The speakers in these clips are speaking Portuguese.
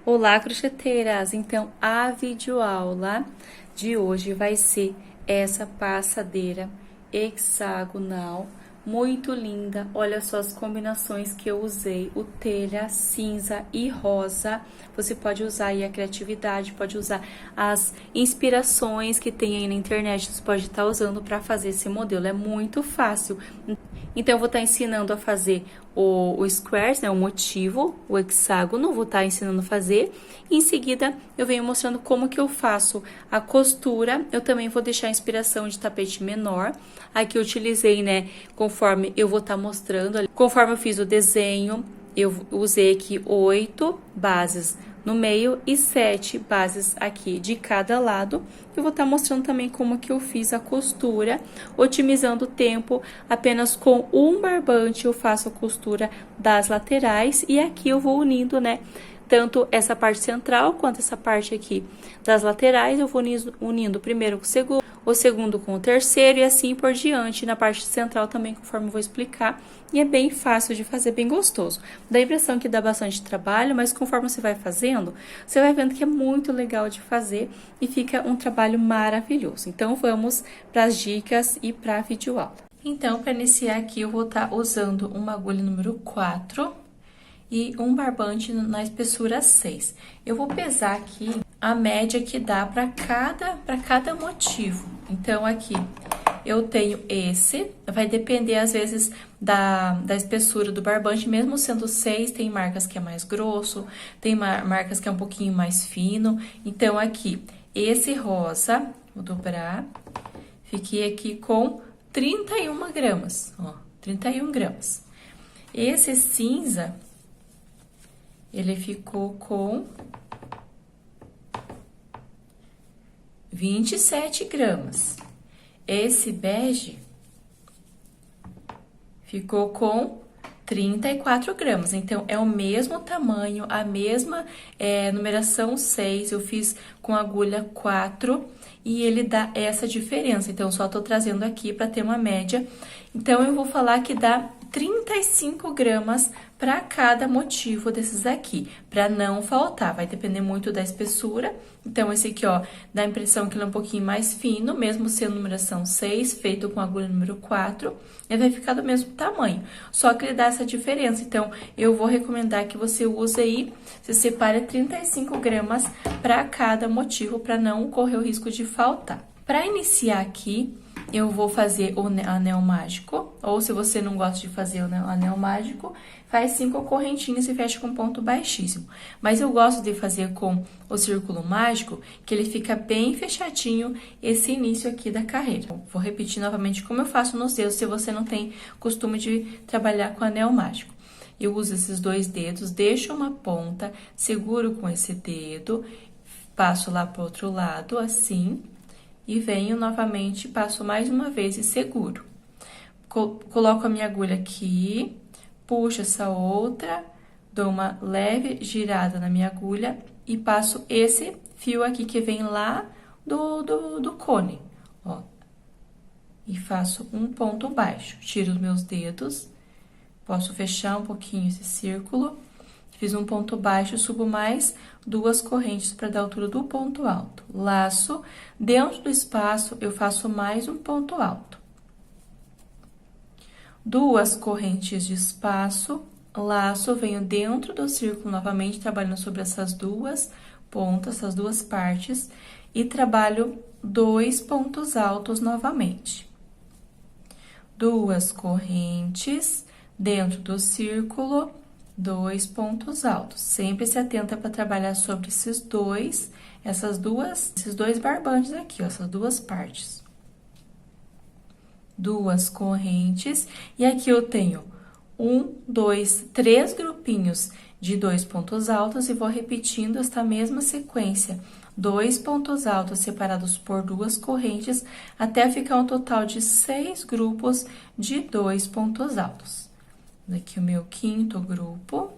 Olá, crocheteiras! Então, a videoaula de hoje vai ser essa passadeira hexagonal, muito linda. Olha só as combinações que eu usei, o telha, cinza e rosa. Você pode usar aí a criatividade, pode usar as inspirações que tem aí na internet, você pode estar usando para fazer esse modelo. É muito fácil. Então, eu vou estar ensinando a fazer o squares, né, o motivo, o hexágono, vou estar ensinando a fazer. E em seguida, eu venho mostrando como que eu faço a costura. Eu também vou deixar a inspiração de tapete menor. Aqui eu utilizei, né, conforme eu vou estar mostrando. Conforme eu fiz o desenho, eu usei aqui 8 bases no meio e 7 bases aqui de cada lado. Eu vou estar mostrando também como que eu fiz a costura, otimizando o tempo. Apenas com um barbante eu faço a costura das laterais e aqui eu vou unindo, né, tanto essa parte central quanto essa parte aqui das laterais. Eu vou unindo primeiro com o segundo com o terceiro e assim por diante, na parte central também, conforme eu vou explicar. E é bem fácil de fazer, bem gostoso. Dá a impressão que dá bastante trabalho, mas conforme você vai fazendo, você vai vendo que é muito legal de fazer e fica um trabalho maravilhoso. Então, vamos para as dicas e para a videoaula. Então, para iniciar aqui, eu vou estar usando uma agulha número 4 e um barbante na espessura 6. Eu vou pesar aqui a média que dá para cada motivo. Então, aqui eu tenho esse, vai depender às vezes da espessura do barbante, mesmo sendo 6, tem marcas que é mais grosso, tem marcas que é um pouquinho mais fino. Então, aqui, esse rosa, vou dobrar, fiquei aqui com 31 gramas, ó, 31 gramas. Esse cinza, ele ficou com 27 gramas. Esse bege ficou com 34 gramas. Então, é o mesmo tamanho, a mesma numeração 6. Eu fiz com agulha 4 e ele dá essa diferença. Então, eu só tô trazendo aqui para ter uma média. Então, eu vou falar que dá 35 gramas para cada motivo desses aqui, para não faltar, vai depender muito da espessura. Então, esse aqui, ó, dá a impressão que ele é um pouquinho mais fino, mesmo sendo numeração 6, feito com agulha número 4, ele vai ficar do mesmo tamanho, só que ele dá essa diferença. Então, eu vou recomendar que você use aí, você separe 35 gramas para cada motivo, para não correr o risco de faltar. Para iniciar aqui, eu vou fazer o anel mágico, ou se você não gosta de fazer o anel mágico, faz 5 correntinhas e fecha com ponto baixíssimo. Mas eu gosto de fazer com o círculo mágico, que ele fica bem fechadinho esse início aqui da carreira. Vou repetir novamente como eu faço nos dedos, se você não tem costume de trabalhar com anel mágico. Eu uso esses 2 dedos, deixo uma ponta, seguro com esse dedo, passo lá pro outro lado, assim, e venho novamente, passo mais uma vez e seguro. Coloco a minha agulha aqui, puxo essa outra, dou uma leve girada na minha agulha e passo esse fio aqui que vem lá do cone, ó. E faço um ponto baixo, tiro os meus dedos, posso fechar um pouquinho esse círculo. Fiz um ponto baixo, subo mais 2 correntes para dar a altura do ponto alto. Laço, dentro do espaço, eu faço mais um ponto alto. 2 correntes de espaço, laço, venho dentro do círculo novamente, trabalhando sobre essas 2 pontas, essas 2 partes, e trabalho 2 pontos altos novamente. 2 correntes dentro do círculo, 2 pontos altos. Sempre se atenta para trabalhar sobre esses dois barbantes aqui, ó, essas 2 partes. 2 correntes, e aqui eu tenho 1, 2, 3 grupinhos de 2 pontos altos e vou repetindo esta mesma sequência. 2 pontos altos separados por 2 correntes, até ficar um total de 6 grupos de 2 pontos altos. Aqui o meu 5º grupo,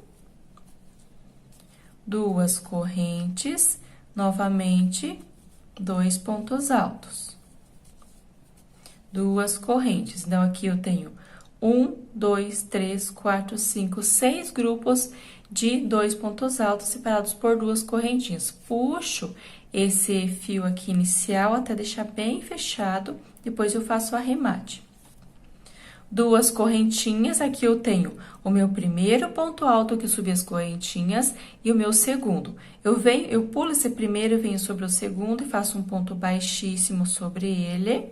2 correntes, novamente, 2 pontos altos. 2 correntes, então, aqui eu tenho 1, 2, 3, 4, 5, 6 grupos de 2 pontos altos separados por 2 correntinhas. Puxo esse fio aqui inicial até deixar bem fechado, depois eu faço o arremate. 2 correntinhas, aqui eu tenho o meu primeiro ponto alto que eu subi as correntinhas e o meu segundo. Eu pulo esse primeiro, venho sobre o segundo e faço um ponto baixíssimo sobre ele.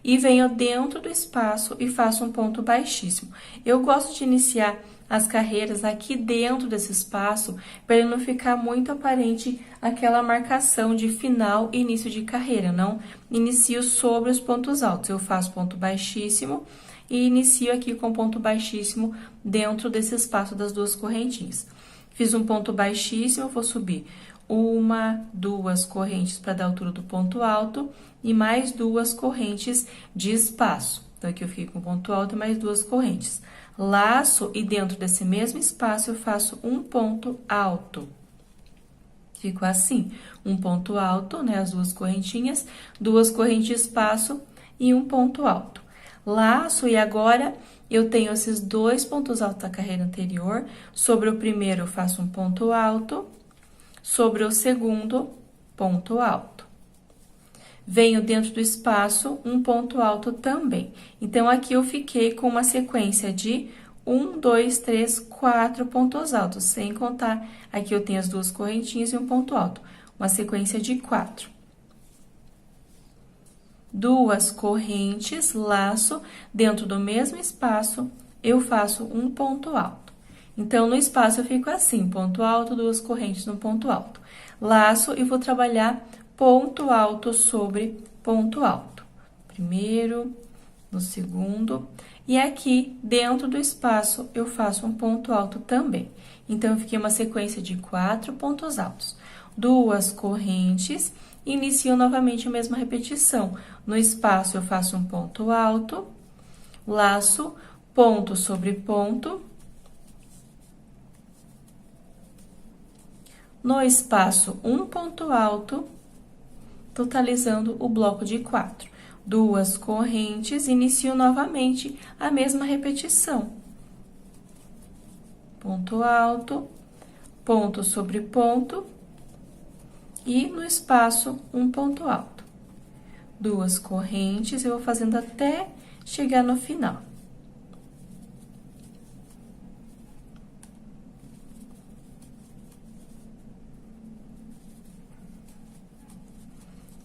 E venho dentro do espaço e faço um ponto baixíssimo. Eu gosto de iniciar as carreiras aqui dentro desse espaço, para ele não ficar muito aparente aquela marcação de final e início de carreira. Não inicio sobre os pontos altos, eu faço ponto baixíssimo e inicio aqui com ponto baixíssimo dentro desse espaço das 2 correntinhas. Fiz um ponto baixíssimo, vou subir 1, 2 correntes para dar a altura do ponto alto e mais 2 correntes de espaço. Então, aqui eu fiquei com ponto alto e mais 2 correntes. Laço e dentro desse mesmo espaço eu faço um ponto alto. Fico assim, um ponto alto, né, as 2 correntinhas, 2 correntes de espaço e um ponto alto. Laço e agora eu tenho esses 2 pontos altos da carreira anterior. Sobre o primeiro eu faço um ponto alto, sobre o segundo, ponto alto. Venho dentro do espaço, um ponto alto também. Então, aqui eu fiquei com uma sequência de 1, 2, 3, 4 pontos altos, sem contar, aqui eu tenho as 2 correntinhas e um ponto alto. Uma sequência de 4. 2 correntes, laço, dentro do mesmo espaço, eu faço um ponto alto. Então, no espaço eu fico assim, ponto alto, 2 correntes no ponto alto. Laço e vou trabalhar ponto alto sobre ponto alto. Primeiro, no segundo, e aqui dentro do espaço eu faço um ponto alto também. Então, eu fiquei uma sequência de 4 pontos altos. 2 correntes, inicio novamente a mesma repetição. No espaço eu faço um ponto alto, laço, ponto sobre ponto. No espaço, um ponto alto, totalizando o bloco de 4. 2 correntes, inicio novamente a mesma repetição. Ponto alto, ponto sobre ponto, e no espaço, um ponto alto. 2 correntes, eu vou fazendo até chegar no final.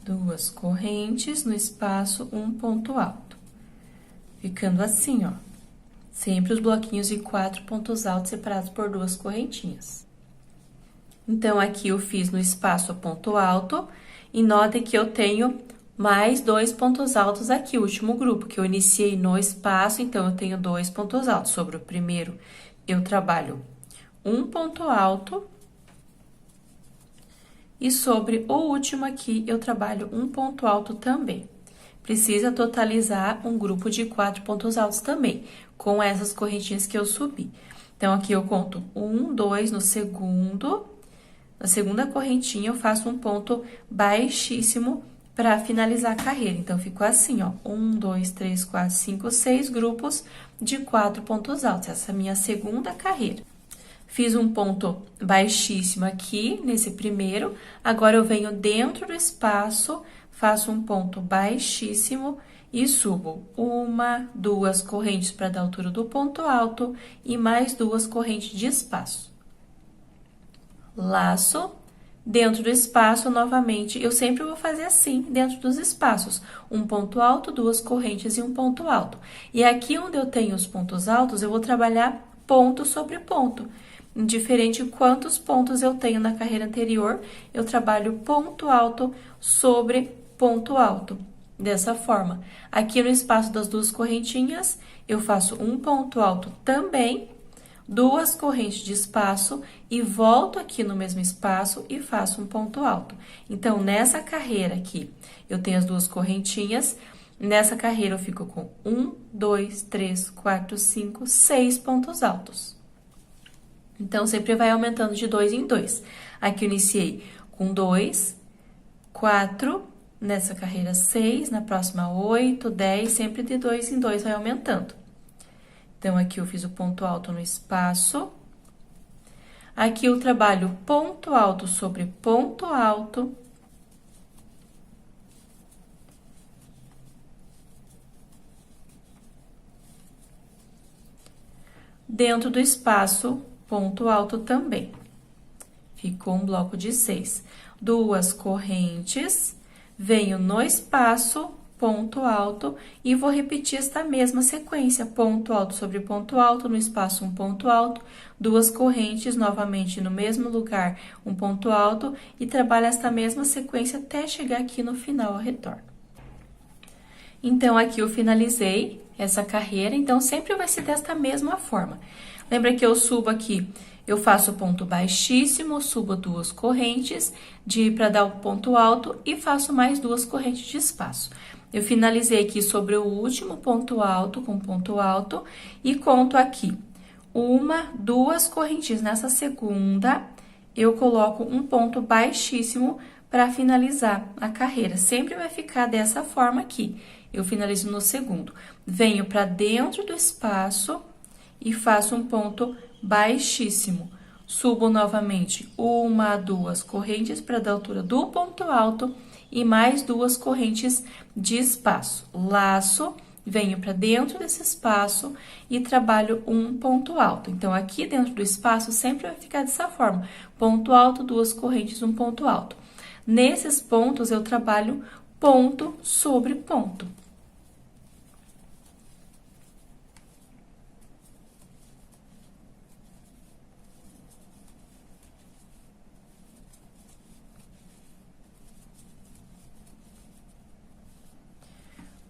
Duas correntes no espaço, um ponto alto. Ficando assim, ó. Sempre os bloquinhos de 4 pontos altos separados por 2 correntinhas. Então, aqui eu fiz no espaço ponto alto, e notem que eu tenho mais 2 pontos altos aqui, o último grupo, que eu iniciei no espaço, então, eu tenho 2 pontos altos. Sobre o primeiro, eu trabalho um ponto alto, e sobre o último aqui, eu trabalho um ponto alto também. Precisa totalizar um grupo de 4 pontos altos também, com essas correntinhas que eu subi. Então, aqui eu conto 1, 2 no segundo. Na segunda correntinha, eu faço um ponto baixíssimo para finalizar a carreira. Então, ficou assim, ó. 1, 2, 3, 4, 5, 6 grupos de 4 pontos altos. Essa é a minha segunda carreira. Fiz um ponto baixíssimo aqui, nesse primeiro. Agora, eu venho dentro do espaço, faço um ponto baixíssimo e subo 1, 2 correntes para dar a altura do ponto alto e mais 2 correntes de espaço. Laço, dentro do espaço, novamente, eu sempre vou fazer assim, dentro dos espaços. Um ponto alto, 2 correntes e um ponto alto. E aqui onde eu tenho os pontos altos, eu vou trabalhar ponto sobre ponto. Indiferente quantos pontos eu tenho na carreira anterior, eu trabalho ponto alto sobre ponto alto. Dessa forma, aqui no espaço das 2 correntinhas, eu faço um ponto alto também, 2 correntes de espaço e volto aqui no mesmo espaço e faço um ponto alto. Então, nessa carreira aqui, eu tenho as 2 correntinhas, nessa carreira eu fico com 1, 2, 3, 4, 5, 6 pontos altos. Então, sempre vai aumentando de 2 em 2. Aqui eu iniciei com 2, 4, nessa carreira 6, na próxima 8, 10, sempre de 2 em 2 vai aumentando. Então, aqui eu fiz o ponto alto no espaço. Aqui eu trabalho ponto alto sobre ponto alto. Dentro do espaço, ponto alto também. Ficou um bloco de 6. 2 correntes, venho no espaço, ponto alto, e vou repetir esta mesma sequência, ponto alto sobre ponto alto, no espaço um ponto alto, 2 correntes, novamente no mesmo lugar, um ponto alto, e trabalho esta mesma sequência até chegar aqui no final, ao retorno. Então, aqui eu finalizei essa carreira, então, sempre vai ser desta mesma forma. Lembra que eu subo aqui, eu faço ponto baixíssimo, subo 2 correntes para dar o ponto alto e faço mais 2 correntes de espaço. Eu finalizei aqui sobre o último ponto alto com ponto alto e conto aqui 1, 2 correntes. Nessa segunda, eu coloco um ponto baixíssimo para finalizar a carreira. Sempre vai ficar dessa forma aqui. Eu finalizo no segundo. Venho para dentro do espaço e faço um ponto baixíssimo. Subo novamente 1, 2 correntes para dar altura do ponto alto e mais 2 correntes de espaço. Laço, venho para dentro desse espaço e trabalho um ponto alto. Então, aqui dentro do espaço sempre vai ficar dessa forma: ponto alto, 2 correntes, um ponto alto. Nesses pontos, eu trabalho ponto sobre ponto.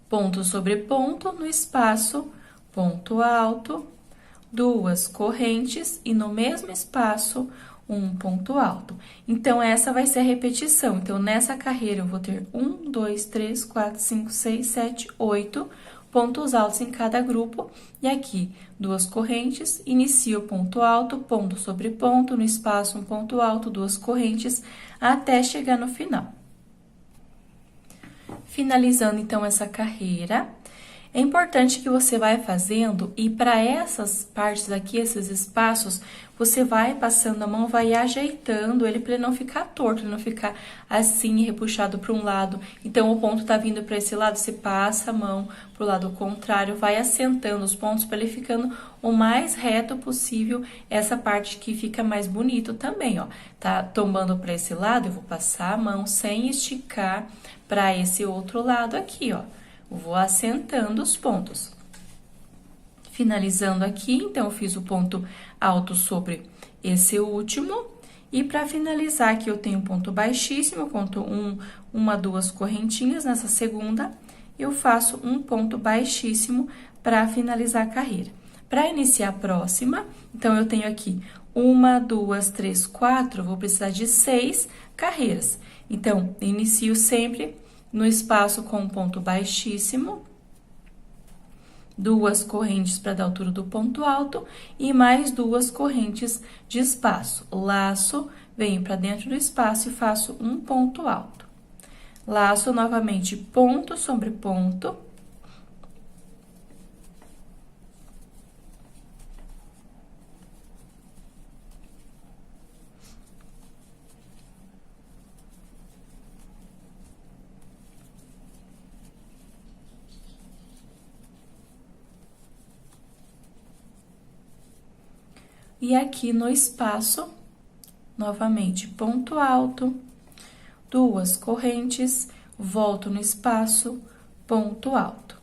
Ponto sobre ponto no espaço, ponto alto, 2 correntes e no mesmo espaço, um ponto alto. Então, essa vai ser a repetição. Então, nessa carreira, eu vou ter 1, 2, 3, 4, 5, 6, 7, 8 pontos altos em cada grupo. E aqui, 2 correntes, inicio ponto alto, ponto sobre ponto, no espaço, um ponto alto, 2 correntes, até chegar no final. Finalizando, então, essa carreira, é importante que você vai fazendo e para essas partes aqui, esses espaços, você vai passando a mão, vai ajeitando ele para ele não ficar torto, ele não ficar assim, repuxado para um lado. Então, o ponto tá vindo para esse lado, você passa a mão pro lado contrário, vai assentando os pontos para ele ficando o mais reto possível, essa parte que fica mais bonito também, ó. Tá tombando para esse lado, eu vou passar a mão sem esticar para esse outro lado aqui, ó. Vou assentando os pontos. Finalizando aqui, então, eu fiz o ponto alto sobre esse último. E para finalizar aqui, eu tenho ponto baixíssimo, eu conto 1, 2 correntinhas. Nessa segunda, eu faço um ponto baixíssimo para finalizar a carreira. Para iniciar a próxima, então, eu tenho aqui 1, 2, 3, 4, vou precisar de 6 carreiras. Então, inicio sempre no espaço com um ponto baixíssimo, 2 correntes para dar altura do ponto alto e mais 2 correntes de espaço. Laço, venho para dentro do espaço e faço um ponto alto. Laço novamente ponto sobre ponto. E aqui no espaço, novamente, ponto alto, 2 correntes, volto no espaço, ponto alto.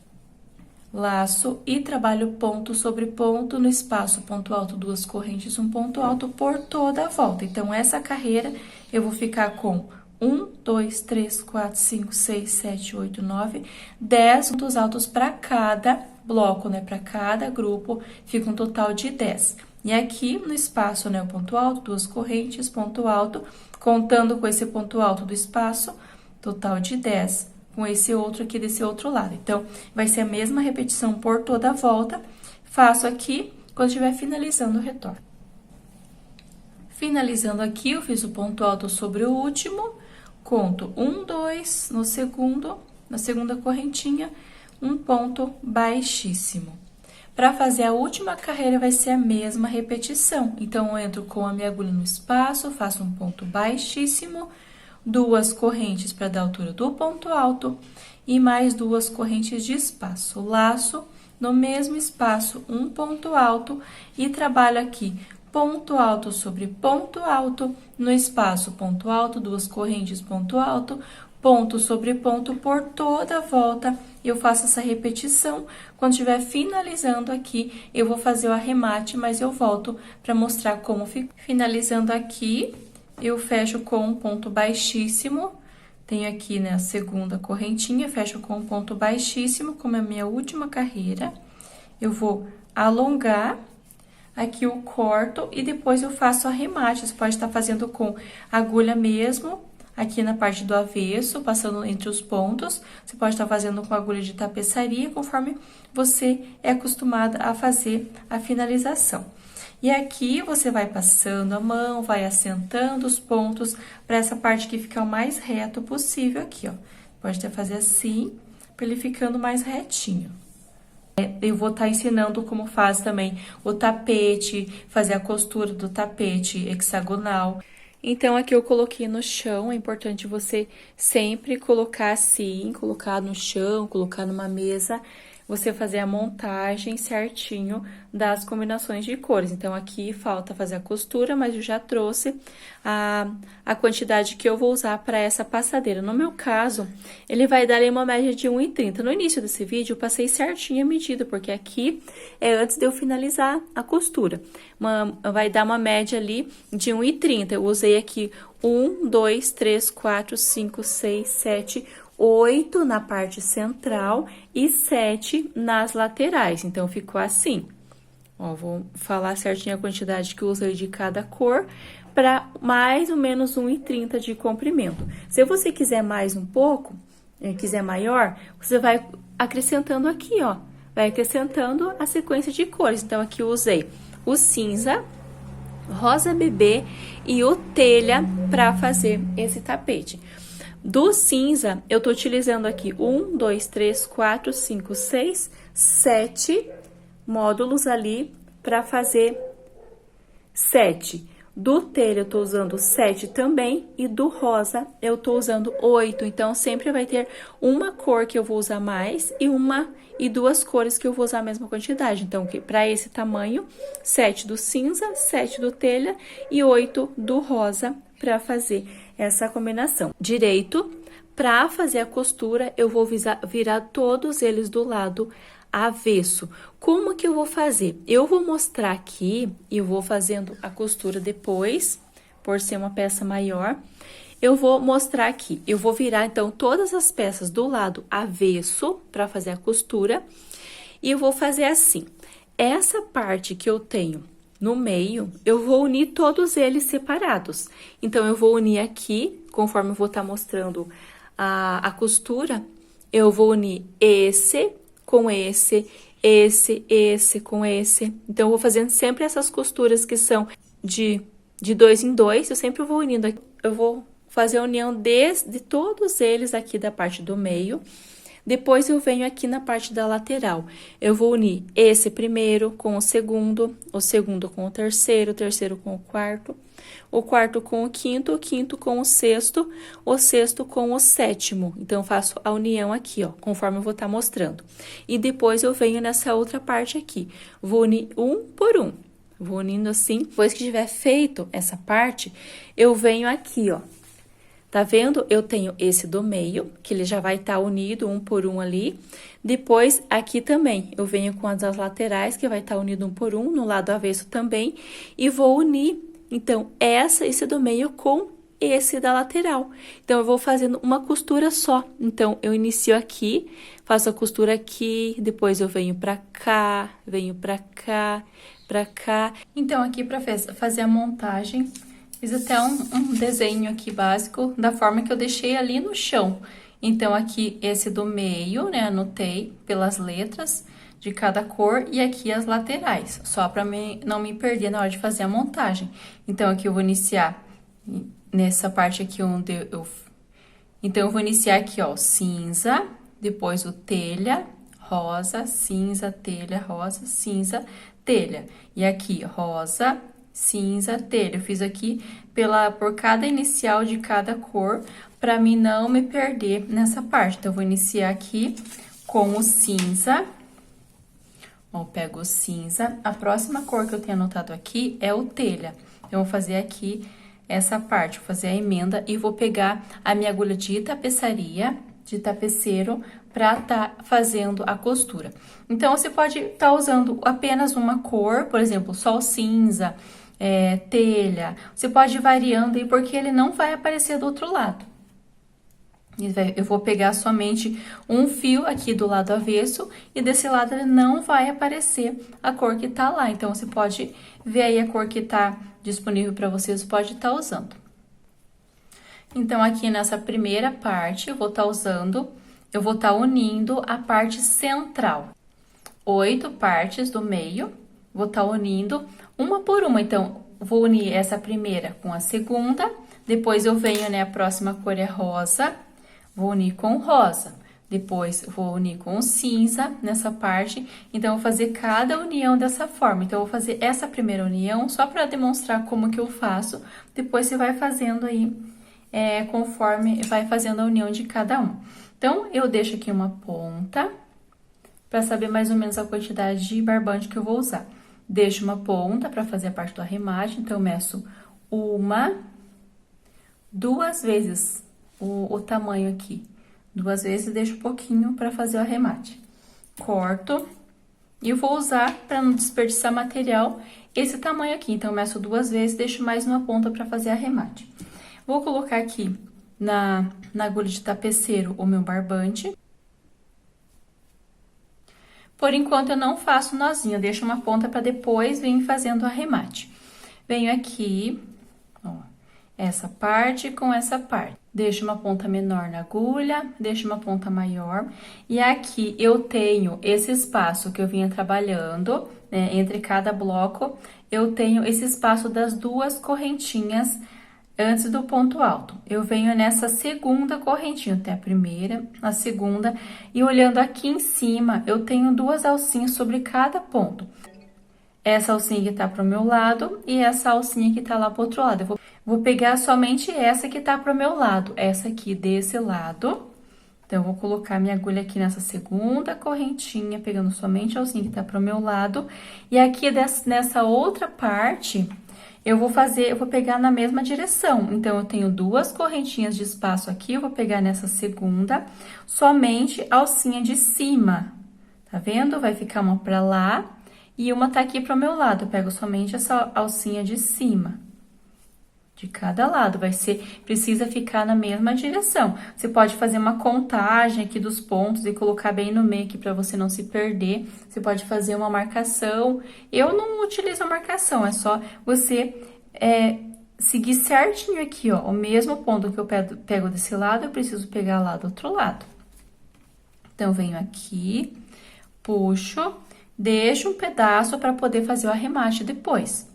Laço e trabalho ponto sobre ponto no espaço, ponto alto, 2 correntes, um ponto alto por toda a volta. Então, essa carreira eu vou ficar com 1, 2, 3, 4, 5, 6, 7, 8, 9, 10 pontos altos para cada bloco, né? Para cada grupo, fica um total de 10. E aqui no espaço, né, o ponto alto, 2 correntes, ponto alto, contando com esse ponto alto do espaço, total de 10, com esse outro aqui desse outro lado. Então, vai ser a mesma repetição por toda a volta, faço aqui quando estiver finalizando o retorno. Finalizando aqui, eu fiz o ponto alto sobre o último, conto 1, 2, no segundo, na segunda correntinha, um ponto baixíssimo. Para fazer a última carreira vai ser a mesma repetição. Então, eu entro com a minha agulha no espaço, faço um ponto baixíssimo, 2 correntes para dar a altura do ponto alto e mais 2 correntes de espaço. Laço no mesmo espaço, um ponto alto e trabalho aqui ponto alto sobre ponto alto, no espaço ponto alto, 2 correntes, ponto alto, ponto sobre ponto por toda a volta. Eu faço essa repetição. Quando estiver finalizando aqui, eu vou fazer o arremate, mas eu volto para mostrar como fica. Finalizando aqui, eu fecho com um ponto baixíssimo. Tenho aqui, né, a segunda correntinha, fecho com um ponto baixíssimo, como é a minha última carreira. Eu vou alongar, aqui eu corto e depois eu faço arremate. Você pode estar fazendo com agulha mesmo, aqui na parte do avesso, passando entre os pontos. Você pode estar fazendo com agulha de tapeçaria, conforme você é acostumada a fazer a finalização. E aqui você vai passando a mão, vai assentando os pontos para essa parte que ficar o mais reto possível aqui, ó. Pode até fazer assim, para ele ficando mais retinho. Eu vou estar ensinando como faz também o tapete, fazer a costura do tapete hexagonal. Então, aqui eu coloquei no chão, é importante você sempre colocar assim, colocar no chão, colocar numa mesa, você fazer a montagem certinho das combinações de cores. Então, aqui falta fazer a costura, mas eu já trouxe a quantidade que eu vou usar para essa passadeira. No meu caso, ele vai dar ali uma média de 1,30. No início desse vídeo, eu passei certinho a medida, porque aqui é antes de eu finalizar a costura. Vai dar uma média ali de 1,30. Eu usei aqui 1, 2, 3, 4, 5, 6, 7, 8 na parte central e 7 nas laterais. Então, ficou assim. Ó, vou falar certinho a quantidade que eu usei de cada cor para mais ou menos 1,30 de comprimento. Se você quiser mais um pouco, quiser maior, você vai acrescentando aqui, ó. Vai acrescentando a sequência de cores. Então, aqui eu usei o cinza, rosa bebê e o telha para fazer esse tapete. Do cinza, eu tô utilizando aqui 1, 2, 3, 4, 5, 6, 7 módulos ali para fazer 7. Do telha, eu tô usando 7 também, e do rosa, eu tô usando 8. Então, sempre vai ter uma cor que eu vou usar mais e 2 cores que eu vou usar a mesma quantidade. Então, para esse tamanho, 7 do cinza, 7 do telha e 8 do rosa para fazer essa combinação. Direito, para fazer a costura, eu vou virar todos eles do lado avesso. Como que eu vou fazer? Eu vou mostrar aqui e eu vou fazendo a costura depois, por ser uma peça maior. Eu vou mostrar aqui. Eu vou virar, então, todas as peças do lado avesso para fazer a costura. E eu vou fazer assim. Essa parte que eu tenho no meio, eu vou unir todos eles separados. Então, eu vou unir aqui, conforme eu vou estar mostrando a costura, eu vou unir esse com esse com esse. Então, eu vou fazendo sempre essas costuras que são de 2 em 2, eu sempre vou unindo aqui. Eu vou fazer a união de todos eles aqui da parte do meio. Depois, eu venho aqui na parte da lateral. Eu vou unir esse primeiro com o segundo com o terceiro com o quarto com o quinto com o sexto com o sétimo. Então, eu faço a união aqui, ó, conforme eu vou estar mostrando. E depois, eu venho nessa outra parte aqui. Vou unir um por um. Vou unindo assim. Depois que tiver feito essa parte, eu venho aqui, ó. Tá vendo? Eu tenho esse do meio, que ele já vai estar unido um por um ali. Depois, aqui também, eu venho com as das laterais, que vai estar unido um por um, no lado avesso também. E vou unir, então, esse do meio com esse da lateral. Então, eu vou fazendo uma costura só. Então, eu inicio aqui, faço a costura aqui, depois eu venho pra cá, venho pra cá, pra cá. Então, aqui pra fazer a montagem, fiz até um desenho aqui básico da forma que eu deixei ali no chão. Então, aqui esse do meio, né, anotei pelas letras de cada cor e aqui as laterais, só para não me perder na hora de fazer a montagem. Então, aqui eu vou iniciar nessa parte aqui onde eu... Então, eu vou iniciar aqui, ó, cinza, depois o telha, rosa, cinza, telha, rosa, cinza, telha. E aqui, rosa, cinza, telha. Eu fiz aqui por cada inicial de cada cor, para mim não me perder nessa parte. Então, eu vou iniciar aqui com o cinza. Ó, eu pego o cinza. A próxima cor que eu tenho anotado aqui é o telha. Eu vou fazer aqui essa parte, vou fazer a emenda e vou pegar a minha agulha de tapeçaria, de tapeceiro, para tá fazendo a costura. Então, você pode estar usando apenas uma cor, por exemplo, só o cinza, telha. Você pode ir variando aí, porque ele não vai aparecer do outro lado. Eu vou pegar somente um fio aqui do lado avesso e desse lado ele não vai aparecer a cor que tá lá. Então, você pode ver aí a cor que tá disponível para vocês, pode estar usando. Então, aqui nessa primeira parte, eu vou estar unindo a parte central. 8 partes do meio, vou estar unindo uma por uma. Então, vou unir essa primeira com a segunda, depois eu venho, né, a próxima cor é rosa, vou unir com rosa. Depois, vou unir com o cinza nessa parte. Então, eu vou fazer cada união dessa forma. Então, eu vou fazer essa primeira união só para demonstrar como que eu faço. Depois, você vai fazendo aí, conforme vai fazendo a união de cada um. Então, eu deixo aqui uma ponta para saber mais ou menos a quantidade de barbante que eu vou usar. Deixo uma ponta para fazer a parte do arremate. Então, eu meço 2 vezes o tamanho aqui. 2 vezes, deixo um pouquinho para fazer o arremate. Corto e eu vou usar, para não desperdiçar material, esse tamanho aqui. Então, eu meço 2 vezes, deixo mais uma ponta para fazer arremate. Vou colocar aqui na agulha de tapeceiro o meu barbante. Por enquanto, eu não faço nozinho, eu deixo uma ponta para depois vir fazendo o arremate. Venho aqui, ó, essa parte com essa parte. Deixo uma ponta menor na agulha, deixo uma ponta maior. E aqui eu tenho esse espaço que eu vinha trabalhando, né, entre cada bloco, eu tenho esse espaço das 2 correntinhas antes do ponto alto. Eu venho nessa segunda correntinha, tem a primeira, a segunda, e olhando aqui em cima, eu tenho 2 alcinhas sobre cada ponto. Essa alcinha que tá pro meu lado e essa alcinha que tá lá pro outro lado. Eu vou pegar somente essa que tá pro meu lado, essa aqui desse lado. Então, eu vou colocar minha agulha aqui nessa segunda correntinha, pegando somente a alcinha que tá pro meu lado. E aqui nessa outra parte, eu vou pegar na mesma direção. Então, eu tenho 2 correntinhas de espaço aqui, eu vou pegar nessa segunda, somente a alcinha de cima. Tá vendo? Vai ficar uma pra lá e uma tá aqui pro meu lado. Eu pego somente essa alcinha de cima. De cada lado, precisa ficar na mesma direção. Você pode fazer uma contagem aqui dos pontos e colocar bem no meio aqui para você não se perder. Você pode fazer uma marcação. Eu não utilizo a marcação, é só você seguir certinho aqui, ó. O mesmo ponto que eu pego desse lado, eu preciso pegar lá do outro lado. Então, eu venho aqui, puxo, deixo um pedaço para poder fazer o arremate depois.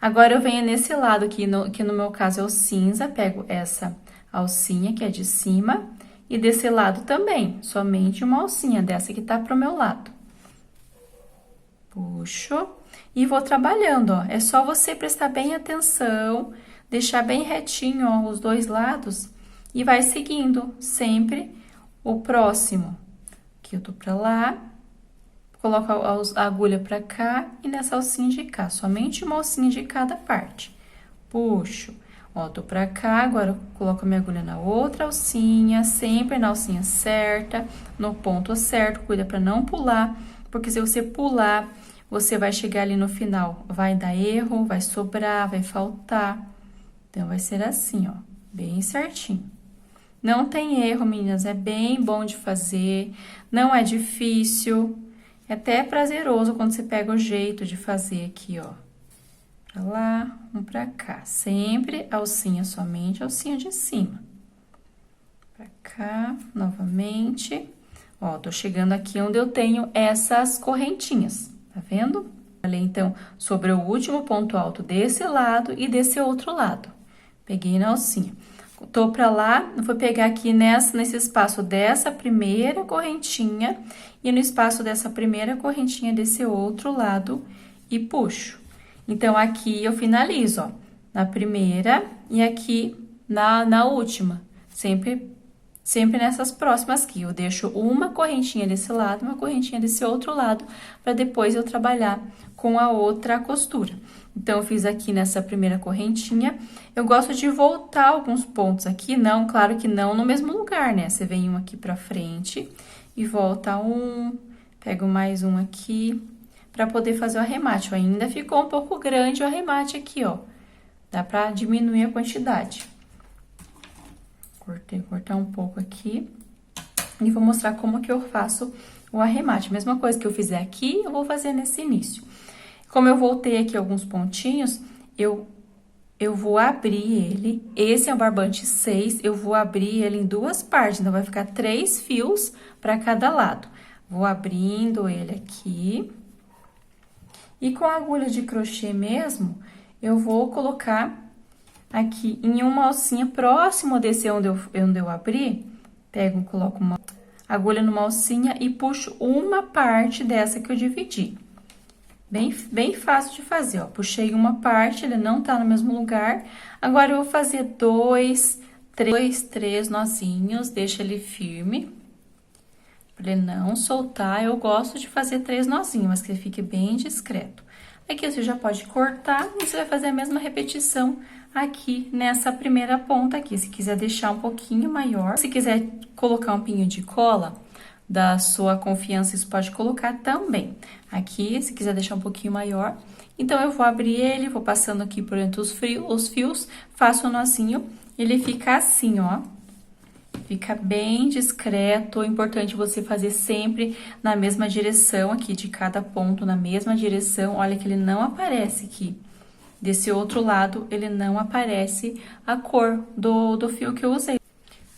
Agora, eu venho nesse lado aqui, que no meu caso é o cinza, pego essa alcinha que é de cima, e desse lado também, somente uma alcinha dessa que tá pro meu lado. Puxo e vou trabalhando, ó. É só você prestar bem atenção, deixar bem retinho, ó, os 2 lados, e vai seguindo sempre o próximo. Aqui eu tô pra lá. Coloco a agulha pra cá e nessa alcinha de cá, somente uma alcinha de cada parte. Puxo, ó, tô pra cá, agora eu coloco a minha agulha na outra alcinha, sempre na alcinha certa, no ponto certo, cuida pra não pular, porque se você pular, você vai chegar ali no final, vai dar erro, vai sobrar, vai faltar. Então, vai ser assim, ó, bem certinho. Não tem erro, meninas, é bem bom de fazer, não é difícil. É até prazeroso quando você pega o jeito de fazer aqui, ó. Pra lá, um pra cá. Sempre alcinha, somente alcinha de cima. Pra cá, novamente. Ó, tô chegando aqui onde eu tenho essas correntinhas, tá vendo? Falei, então, sobre o último ponto alto desse lado e desse outro lado. Peguei na alcinha. tô pra lá, eu vou pegar aqui nesse espaço dessa primeira correntinha e no espaço dessa primeira correntinha desse outro lado e puxo. Então, aqui eu finalizo, ó, na primeira e aqui na última, sempre nessas próximas aqui. Eu deixo uma correntinha desse lado, uma correntinha desse outro lado, para depois eu trabalhar com a outra costura. Então, eu fiz aqui nessa primeira correntinha. Eu gosto de voltar alguns pontos aqui, não, claro que não no mesmo lugar, né? Você vem um aqui pra frente e volta um, pego mais um aqui, pra poder fazer o arremate. Ó, ainda ficou um pouco grande o arremate aqui, ó. Dá pra diminuir a quantidade. Cortar um pouco aqui. E vou mostrar como que eu faço o arremate. Mesma coisa que eu fizer aqui, eu vou fazer nesse início. Como eu voltei aqui alguns pontinhos, eu vou abrir ele. Esse é o barbante 6, eu vou abrir ele em duas partes. Então, vai ficar 3 fios para cada lado. Vou abrindo ele aqui. E com a agulha de crochê mesmo, eu vou colocar aqui em uma alcinha próximo desse onde eu abri. Coloco uma agulha numa alcinha e puxo uma parte dessa que eu dividi. Bem fácil de fazer, ó. Puxei uma parte, ele não tá no mesmo lugar. Agora, eu vou fazer 2, 3 nozinhos, deixa ele firme. Pra ele não soltar, eu gosto de fazer 3 nozinhos, mas que ele fique bem discreto. Aqui, você já pode cortar e você vai fazer a mesma repetição aqui nessa primeira ponta aqui. Se quiser deixar um pouquinho maior, se quiser colocar um pinho de cola da sua confiança, isso pode colocar também. Aqui, se quiser deixar um pouquinho maior. Então, eu vou abrir ele, vou passando aqui por entre os fios, faço um nozinho, ele fica assim, ó. Fica bem discreto, é importante você fazer sempre na mesma direção aqui, de cada ponto na mesma direção. Olha que ele não aparece aqui. Desse outro lado, ele não aparece a cor do fio que eu usei.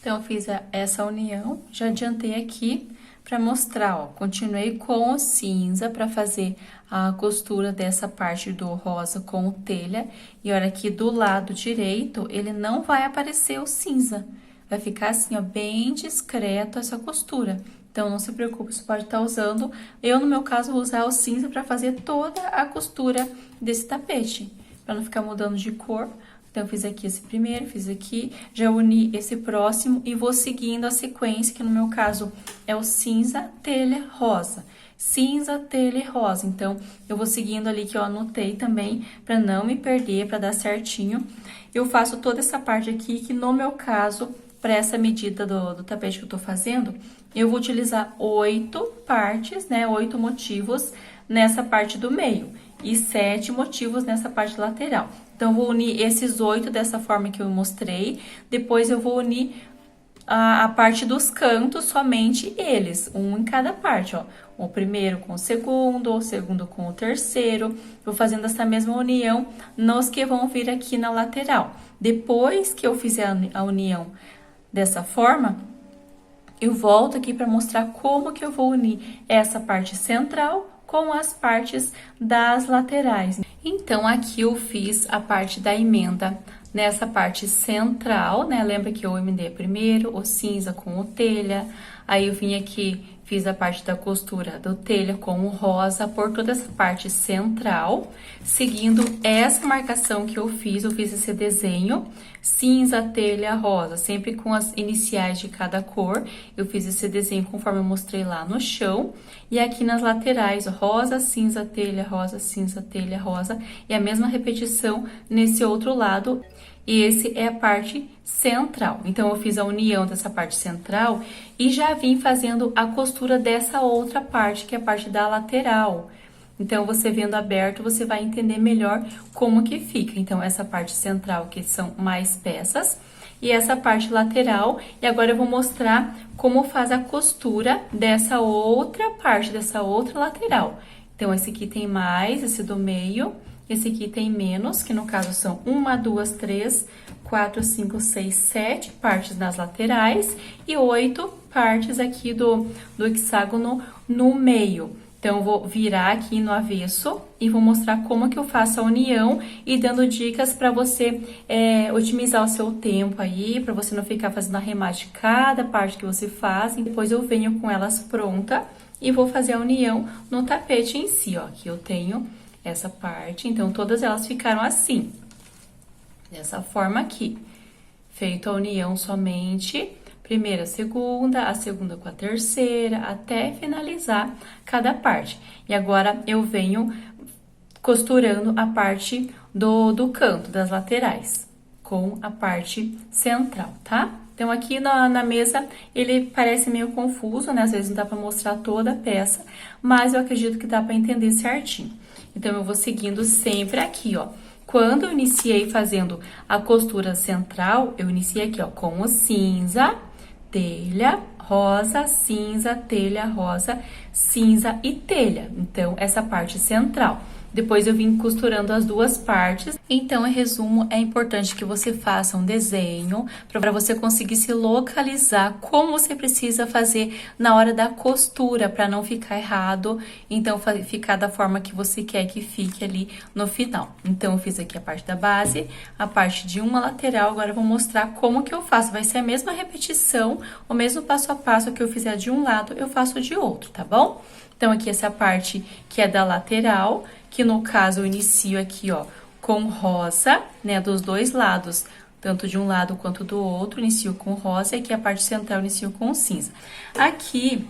Então, eu fiz essa união, já adiantei aqui para mostrar, ó. Continuei com o cinza para fazer a costura dessa parte do rosa com o telha. E olha aqui do lado direito, ele não vai aparecer o cinza. Vai ficar assim, ó, bem discreto essa costura. Então, não se preocupe, você pode estar usando. Eu, no meu caso, vou usar o cinza para fazer toda a costura desse tapete, para não ficar mudando de cor. Então, eu fiz aqui esse primeiro, fiz aqui, já uni esse próximo e vou seguindo a sequência, que no meu caso é o cinza, telha, rosa. Cinza, telha e rosa. Então, eu vou seguindo ali que eu anotei também, para não me perder, para dar certinho. Eu faço toda essa parte aqui, que no meu caso, para essa medida do tapete que eu tô fazendo, eu vou utilizar 8 partes, né? 8 motivos nessa parte do meio e 7 motivos nessa parte lateral. Então, eu vou unir esses 8 dessa forma que eu mostrei. Depois, eu vou unir a parte dos cantos, somente eles, um em cada parte, ó. O primeiro com o segundo com o terceiro. Vou fazendo essa mesma união nos que vão vir aqui na lateral. Depois que eu fizer a união dessa forma, eu volto aqui para mostrar como que eu vou unir essa parte central com as partes das laterais. Então, aqui eu fiz a parte da emenda nessa parte central, né? Lembra que eu emendei primeiro o cinza com o telha, aí eu vim aqui, fiz a parte da costura do telha com o rosa, por toda essa parte central, seguindo essa marcação que eu fiz esse desenho, cinza, telha, rosa, sempre com as iniciais de cada cor. Eu fiz esse desenho conforme eu mostrei lá no chão, e aqui nas laterais, rosa, cinza, telha, rosa, e a mesma repetição nesse outro lado. E esse é a parte central. Então, eu fiz a união dessa parte central e já vim fazendo a costura dessa outra parte, que é a parte da lateral. Então, você vendo aberto, você vai entender melhor como que fica. Então, essa parte central, que são mais peças, e essa parte lateral. E agora, eu vou mostrar como faz a costura dessa outra parte, dessa outra lateral. Então, esse aqui tem mais, esse do meio. Esse aqui tem menos, que no caso são 1, 2, 3, 4, 5, 6, 7 partes nas laterais e 8 partes aqui do hexágono no meio. Então, eu vou virar aqui no avesso e vou mostrar como que eu faço a união e dando dicas para você otimizar o seu tempo aí, para você não ficar fazendo arremate de cada parte que você faz. E depois eu venho com elas pronta e vou fazer a união no tapete em si, ó. Aqui eu tenho essa parte, então todas elas ficaram assim, dessa forma aqui. Feito a união somente, primeira, a segunda com a terceira, até finalizar cada parte. E agora, eu venho costurando a parte do canto, das laterais, com a parte central, tá? Então, aqui na mesa, ele parece meio confuso, né? Às vezes não dá pra mostrar toda a peça, mas eu acredito que dá pra entender certinho. Então, eu vou seguindo sempre aqui, ó. Quando eu iniciei fazendo a costura central, eu iniciei aqui, ó, com o cinza, telha, rosa, cinza, telha, rosa, cinza e telha. Então, essa parte central. Depois eu vim costurando as duas partes. Então, em resumo, é importante que você faça um desenho para você conseguir se localizar como você precisa fazer na hora da costura, para não ficar errado. Então, ficar da forma que você quer que fique ali no final. Então, eu fiz aqui a parte da base, a parte de uma lateral. Agora, eu vou mostrar como que eu faço. Vai ser a mesma repetição, o mesmo passo a passo que eu fizer de um lado, eu faço de outro, tá bom? Então, aqui essa parte que é da lateral, que no caso eu inicio aqui, ó, com rosa, né, dos dois lados, tanto de um lado quanto do outro, inicio com rosa, e aqui a parte central inicio com cinza. Aqui,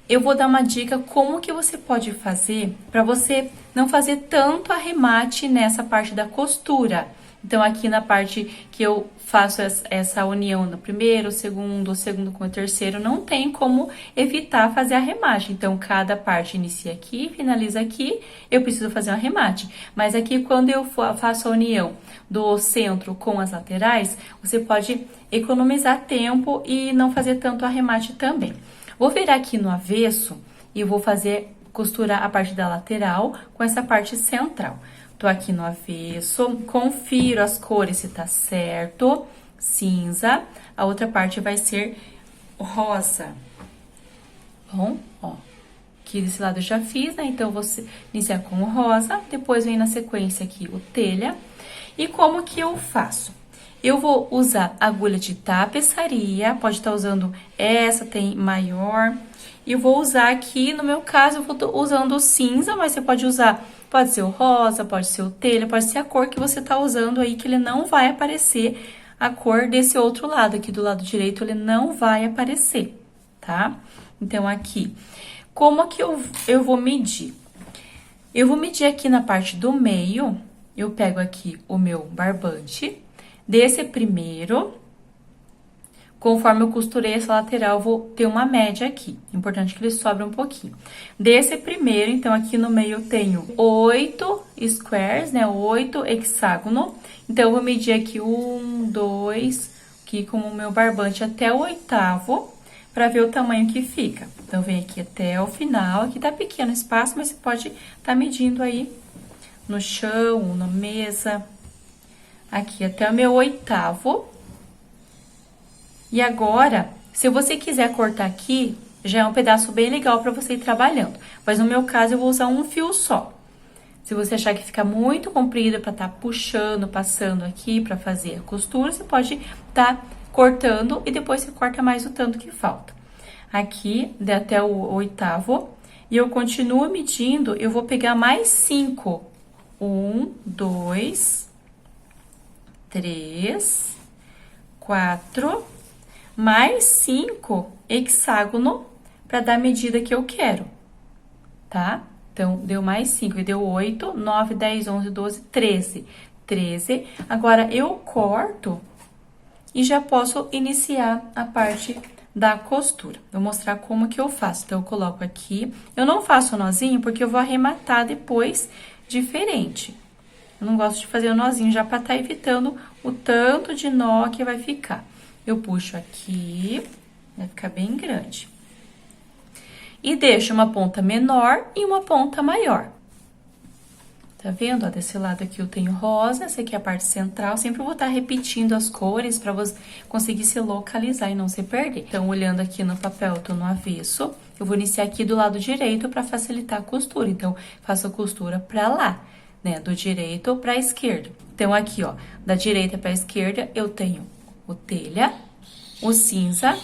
eu vou dar uma dica como que você pode fazer para você não fazer tanto arremate nessa parte da costura. Então, aqui na parte que eu faço essa união no primeiro, o segundo com o terceiro, não tem como evitar fazer arremate. Então, cada parte inicia aqui, finaliza aqui, eu preciso fazer um arremate. Mas aqui, quando eu faço a união do centro com as laterais, você pode economizar tempo e não fazer tanto arremate também. Vou virar aqui no avesso e eu vou costurar a parte da lateral com essa parte central. Tô aqui no avesso, confiro as cores se tá certo, cinza, a outra parte vai ser rosa. Bom, ó, aqui desse lado eu já fiz, né? Então, eu vou iniciar com o rosa, depois vem na sequência aqui o telha. E como que eu faço? Eu vou usar agulha de tapeçaria, pode estar usando essa, tem maior. E eu vou usar aqui, no meu caso, eu vou usando o cinza, mas você pode usar, pode ser o rosa, pode ser o telha, pode ser a cor que você tá usando aí, que ele não vai aparecer a cor desse outro lado, aqui do lado direito, ele não vai aparecer, tá? Então, aqui, como que eu vou medir? Eu vou medir aqui na parte do meio, eu pego aqui o meu barbante, desse primeiro, conforme eu costurei essa lateral, eu vou ter uma média aqui. Importante que ele sobre um pouquinho. Desse primeiro, então, aqui no meio eu tenho 8 squares, né? 8 hexágono. Então, eu vou medir aqui 1, 2, aqui com o meu barbante até o 8º, para ver o tamanho que fica. Então, vem aqui até o final. Aqui tá pequeno o espaço, mas você pode tá medindo aí no chão, na mesa. Aqui até o meu 8º. E agora, se você quiser cortar aqui, já é um pedaço bem legal para você ir trabalhando. Mas no meu caso, eu vou usar um fio só. Se você achar que fica muito comprido para tá puxando, passando aqui para fazer a costura, você pode tá cortando e depois você corta mais o tanto que falta. Aqui, até o 8º, e eu continuo medindo, eu vou pegar mais 5. 1, 2, 3, 4... mais 5 hexágono para dar a medida que eu quero, tá? Então, deu mais 5, deu 8, 9, 10, 11, 12, 13. 13. Agora, eu corto e já posso iniciar a parte da costura. Vou mostrar como que eu faço. Então, eu coloco aqui. Eu não faço nozinho porque eu vou arrematar depois diferente. Eu não gosto de fazer o nozinho já para tá evitando o tanto de nó que vai ficar. Eu puxo aqui, vai ficar bem grande. E deixo uma ponta menor e uma ponta maior. Tá vendo? Ó, desse lado aqui eu tenho rosa, essa aqui é a parte central. Sempre vou estar repetindo as cores pra você conseguir se localizar e não se perder. Então, olhando aqui no papel, eu tô no avesso. Eu vou iniciar aqui do lado direito pra facilitar a costura. Então, faço a costura pra lá, né? Do direito pra esquerda. Então, aqui, ó, da direita pra esquerda, eu tenho o telha, o cinza,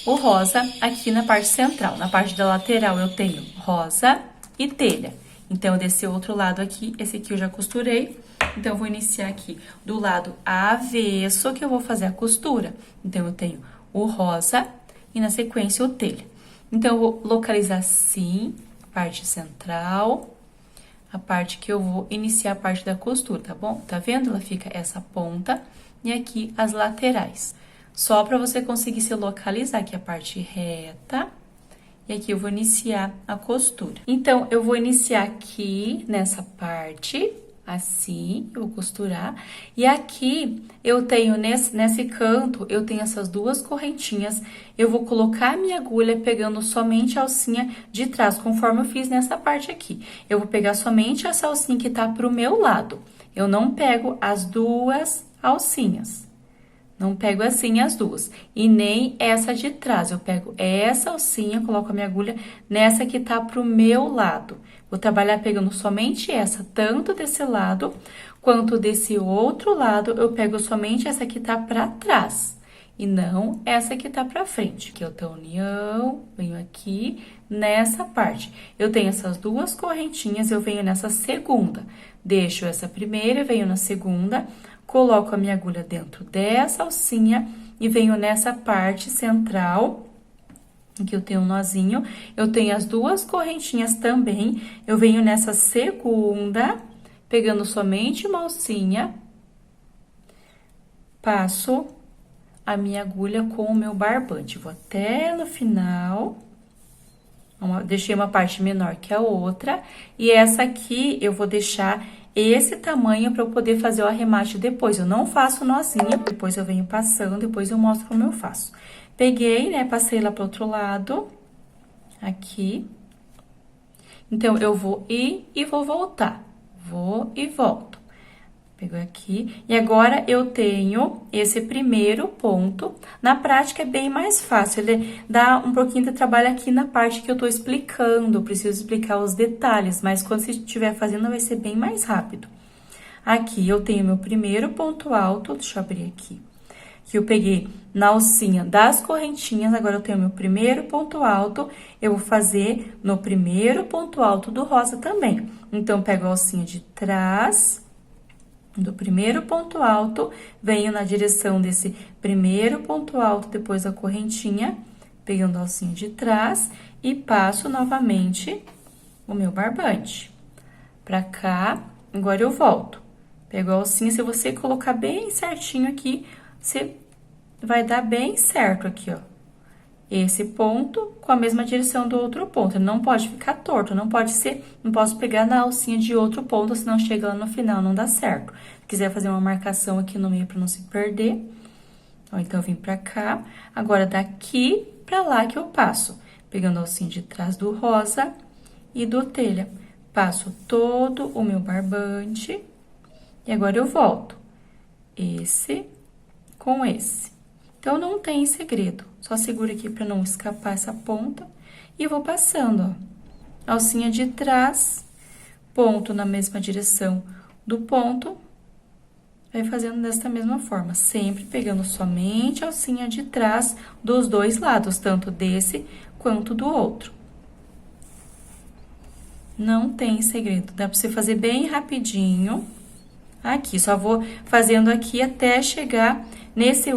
o rosa aqui na parte central. Na parte da lateral, eu tenho rosa e telha. Então, desse outro lado aqui, esse aqui eu já costurei. Então, eu vou iniciar aqui do lado avesso que eu vou fazer a costura. Então, eu tenho o rosa e na sequência o telha. Então, eu vou localizar assim, parte central, a parte que eu vou iniciar a parte da costura, tá bom? Tá vendo? Ela fica essa ponta e aqui as laterais. Só pra você conseguir se localizar aqui a parte reta. E aqui eu vou iniciar a costura. Então, eu vou iniciar aqui nessa parte, assim, eu vou costurar. E aqui, eu tenho, nesse canto, eu tenho essas duas correntinhas. Eu vou colocar a minha agulha pegando somente a alcinha de trás, conforme eu fiz nessa parte aqui. Eu vou pegar somente essa alcinha que tá pro meu lado. Eu não pego as duas alcinhas. Não pego assim as duas, e nem essa de trás. Eu pego essa alcinha, coloco a minha agulha nessa que tá pro meu lado. Vou trabalhar pegando somente essa, tanto desse lado, quanto desse outro lado, eu pego somente essa que tá pra trás. E não essa que tá pra frente. Aqui eu tenho união, venho aqui nessa parte. Eu tenho essas duas correntinhas, eu venho nessa segunda. Deixo essa primeira, venho na segunda. Coloco a minha agulha dentro dessa alcinha e venho nessa parte central, aqui eu tenho um nozinho, eu tenho as duas correntinhas também, eu venho nessa segunda, pegando somente uma alcinha, passo a minha agulha com o meu barbante, vou até no final, deixei uma parte menor que a outra, e essa aqui eu vou deixar esse tamanho para eu poder fazer o arremate depois. Eu não faço nozinho, depois eu venho passando, depois eu mostro como eu faço. Peguei, né, passei lá pro outro lado, aqui. Então, eu vou ir e vou voltar. Vou e volto. Pegou aqui. E agora, eu tenho esse primeiro ponto. Na prática, é bem mais fácil. Ele dá um pouquinho de trabalho aqui na parte que eu tô explicando. Preciso explicar os detalhes, mas quando você estiver fazendo, vai ser bem mais rápido. Aqui, eu tenho meu primeiro ponto alto. Deixa eu abrir aqui. Que eu peguei na alcinha das correntinhas. Agora, eu tenho meu primeiro ponto alto. Eu vou fazer no primeiro ponto alto do rosa também. Então, eu pego a alcinha de trás do primeiro ponto alto, venho na direção desse primeiro ponto alto, depois a correntinha, pegando a alcinha de trás e passo novamente o meu barbante. Pra cá, agora eu volto. Pego a alcinha, se você colocar bem certinho aqui, você vai dar bem certo aqui, ó. Esse ponto com a mesma direção do outro ponto. Ele não pode ficar torto, não posso pegar na alcinha de outro ponto, senão chega lá no final, não dá certo. Se quiser fazer uma marcação aqui no meio pra não se perder, ó, então eu vim pra cá. Agora, daqui pra lá que eu passo, pegando a alcinha de trás do rosa e do telha. Passo todo o meu barbante e agora eu volto. Esse com esse. Então, não tem segredo. Só segura aqui pra não escapar essa ponta. E vou passando, ó. Alcinha de trás, ponto na mesma direção do ponto. Vai fazendo desta mesma forma. Sempre pegando somente a alcinha de trás dos dois lados. Tanto desse quanto do outro. Não tem segredo. Dá pra você fazer bem rapidinho. Aqui, só vou fazendo aqui até chegar nesses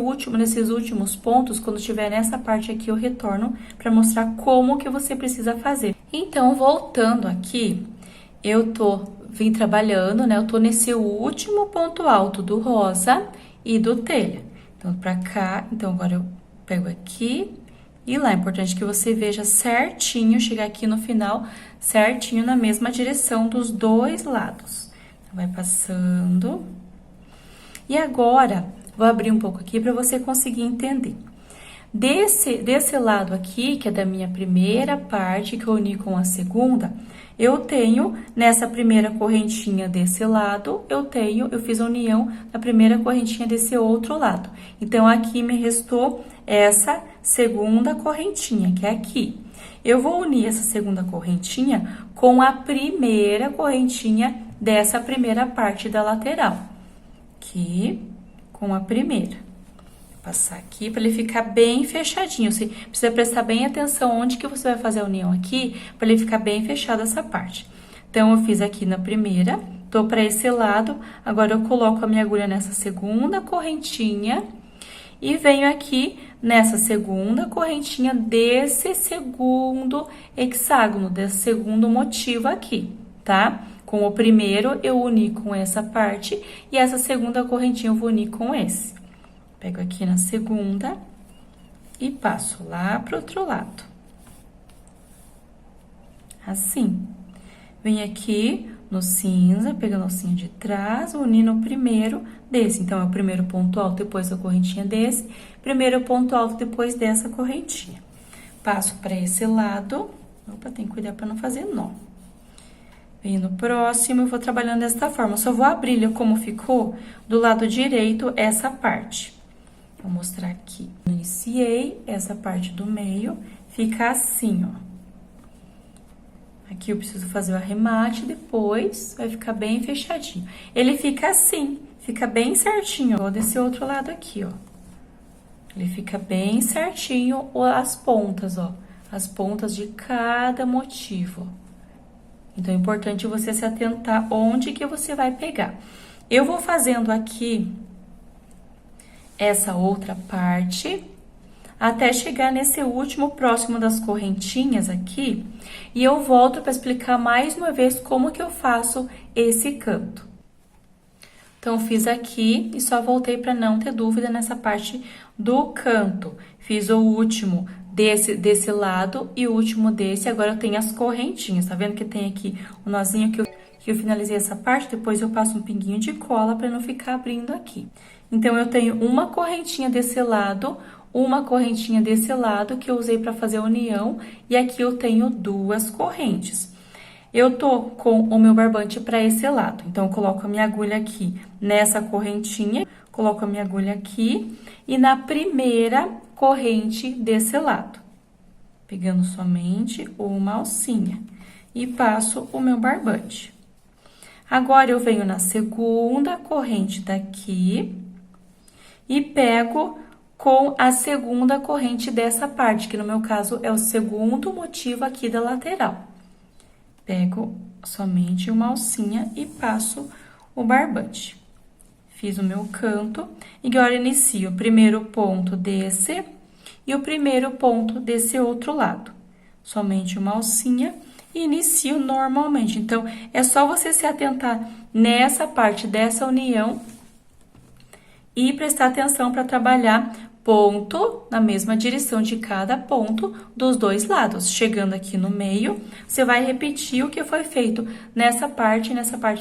últimos pontos. Quando estiver nessa parte aqui, eu retorno para mostrar como que você precisa fazer. Então, voltando aqui, vim trabalhando, né? Eu tô nesse último ponto alto do rosa e do telha. Então, pra cá, então agora eu pego aqui e lá. É importante que você veja certinho, chegar aqui no final, certinho na mesma direção dos dois lados. Vai passando. E agora, vou abrir um pouco aqui para você conseguir entender. Desse lado aqui, que é da minha primeira parte, que eu uni com a segunda, eu tenho, nessa primeira correntinha desse lado, eu fiz a união na primeira correntinha desse outro lado. Então, aqui me restou essa segunda correntinha, que é aqui. Eu vou unir essa segunda correntinha com a primeira correntinha dessa primeira parte da lateral. Aqui, com a primeira. Vou passar aqui para ele ficar bem fechadinho. Você precisa prestar bem atenção onde que você vai fazer a união aqui, para ele ficar bem fechado essa parte. Então, eu fiz aqui na primeira, tô para esse lado, agora eu coloco a minha agulha nessa segunda correntinha e venho aqui nessa segunda correntinha desse segundo hexágono, desse segundo motivo aqui, tá? Com o primeiro eu uni com essa parte e essa segunda correntinha eu vou unir com esse. Pego aqui na segunda e passo lá pro outro lado. Assim. Vem aqui no cinza, pegando a alcinha de trás, unindo o primeiro desse. Então, é o primeiro ponto alto depois da correntinha desse, primeiro ponto alto depois dessa correntinha. Passo para esse lado. Opa, tem que cuidar para não fazer nó. Venho no próximo e vou trabalhando desta forma. Só vou abrir como ficou do lado direito essa parte. Vou mostrar aqui. Iniciei essa parte do meio, fica assim, ó. Aqui eu preciso fazer o arremate, depois vai ficar bem fechadinho. Ele fica assim, fica bem certinho, ó, desse outro lado aqui, ó. Ele fica bem certinho as pontas, ó. As pontas de cada motivo, ó. Então, é importante você se atentar onde que você vai pegar. Eu vou fazendo aqui essa outra parte até chegar nesse último próximo das correntinhas aqui, e eu volto para explicar mais uma vez como que eu faço esse canto. Então, fiz aqui e só voltei para não ter dúvida nessa parte do canto. Fiz o último desse lado e o último desse, agora eu tenho as correntinhas, tá vendo que tem aqui o nozinho que eu finalizei essa parte, depois eu passo um pinguinho de cola para não ficar abrindo aqui. Então, eu tenho uma correntinha desse lado, uma correntinha desse lado que eu usei para fazer a união, e aqui eu tenho duas correntes. Eu tô com o meu barbante para esse lado, então eu coloco a minha agulha aqui nessa correntinha, coloco a minha agulha aqui e na primeira corrente desse lado, pegando somente uma alcinha e passo o meu barbante. Agora, eu venho na segunda corrente daqui e pego com a segunda corrente dessa parte, que no meu caso é o segundo motivo aqui da lateral. Pego somente uma alcinha e passo o barbante. Fiz o meu canto e agora inicio o primeiro ponto desse e o primeiro ponto desse outro lado. Somente uma alcinha e inicio normalmente. Então, é só você se atentar nessa parte dessa união e prestar atenção para trabalhar ponto na mesma direção de cada ponto dos dois lados. Chegando aqui no meio, você vai repetir o que foi feito nessa parte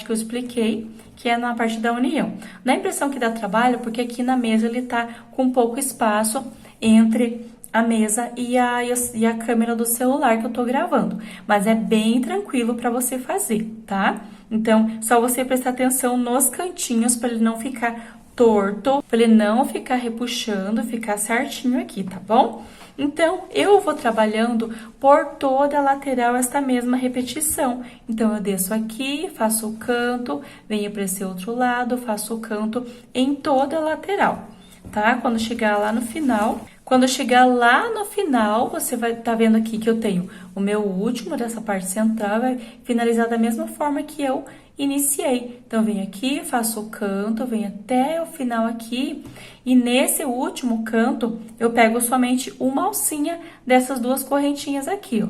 que eu expliquei, que é na parte da união. Dá a impressão que dá trabalho, porque aqui na mesa ele tá com pouco espaço entre a mesa e a câmera do celular que eu tô gravando. Mas é bem tranquilo para você fazer, tá? Então, só você prestar atenção nos cantinhos para ele não ficar torto, para ele não ficar repuxando, ficar certinho aqui, tá bom? Então, eu vou trabalhando por toda a lateral esta mesma repetição. Então, eu desço aqui, faço o canto, venho para esse outro lado, faço o canto em toda a lateral, tá? Quando chegar lá no final, você vai tá vendo aqui que eu tenho o meu último dessa parte central, vai finalizar da mesma forma que eu iniciei. Então, eu venho aqui, faço o canto, venho até o final aqui, e nesse último canto, eu pego somente uma alcinha dessas duas correntinhas aqui, ó.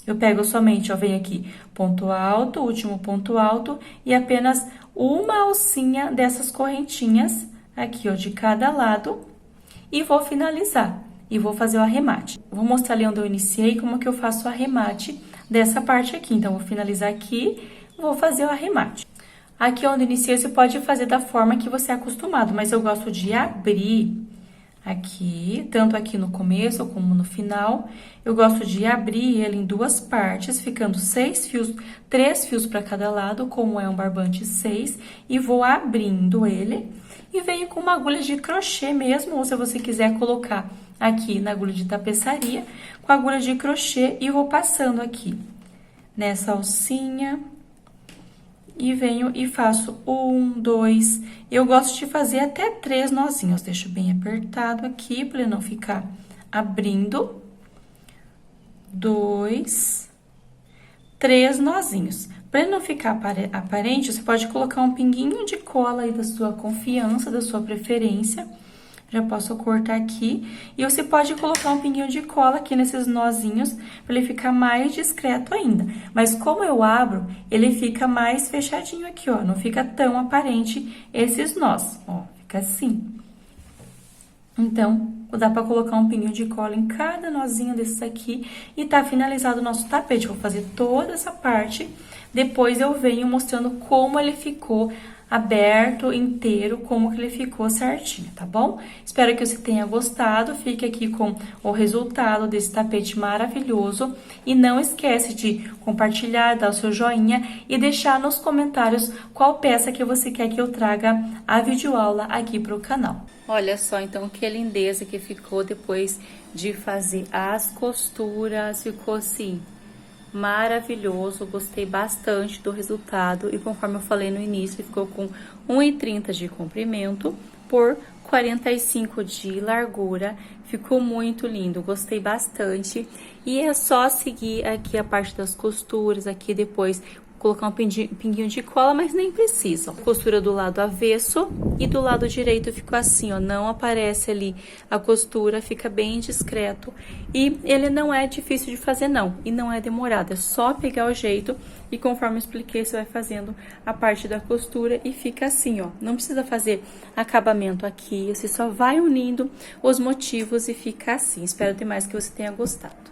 Eu pego somente, ó, venho aqui, ponto alto, último ponto alto, e apenas uma alcinha dessas correntinhas aqui, ó, de cada lado, e vou finalizar, e vou fazer o arremate. Vou mostrar ali onde eu iniciei, como que eu faço o arremate dessa parte aqui. Então, vou finalizar aqui, vou fazer o arremate. Aqui onde iniciei, você pode fazer da forma que você é acostumado, mas eu gosto de abrir aqui, tanto aqui no começo como no final. Eu gosto de abrir ele em duas partes, ficando 6 fios, 3 fios para cada lado, como é um barbante 6, e vou abrindo ele. E venho com uma agulha de crochê mesmo, ou se você quiser colocar aqui na agulha de tapeçaria, com a agulha de crochê, e vou passando aqui nessa alcinha. E venho e faço 1, 2, eu gosto de fazer até 3 nozinhos, deixo bem apertado aqui, para ele não ficar abrindo. 2, 3 nozinhos. Para ele não ficar aparente, você pode colocar um pinguinho de cola aí da sua confiança, da sua preferência. Já posso cortar aqui. E você pode colocar um pinguinho de cola aqui nesses nozinhos, para ele ficar mais discreto ainda. Mas como eu abro, ele fica mais fechadinho aqui, ó. Não fica tão aparente esses nós, ó. Fica assim. Então, dá pra colocar um pinguinho de cola em cada nozinho desses aqui. E tá finalizado o nosso tapete. Vou fazer toda essa parte. Depois eu venho mostrando como ele ficou aberto, inteiro, como que ele ficou certinho, tá bom? Espero que você tenha gostado, fique aqui com o resultado desse tapete maravilhoso. E não esquece de compartilhar, dar o seu joinha e deixar nos comentários qual peça que você quer que eu traga a videoaula aqui pro canal. Olha só, então, que lindeza que ficou depois de fazer as costuras, ficou assim maravilhoso, gostei bastante do resultado e conforme eu falei no início, ficou com 1,30 de comprimento por 45 de largura, ficou muito lindo, gostei bastante. E é só seguir aqui a parte das costuras, aqui depois colocar um pinguinho de cola, mas nem precisa. Costura do lado avesso e do lado direito ficou assim, ó, não aparece ali a costura, fica bem discreto. E ele não é difícil de fazer não, e não é demorado, é só pegar o jeito e conforme eu expliquei, você vai fazendo a parte da costura e fica assim, ó. Não precisa fazer acabamento aqui, você só vai unindo os motivos e fica assim. Espero demais que você tenha gostado.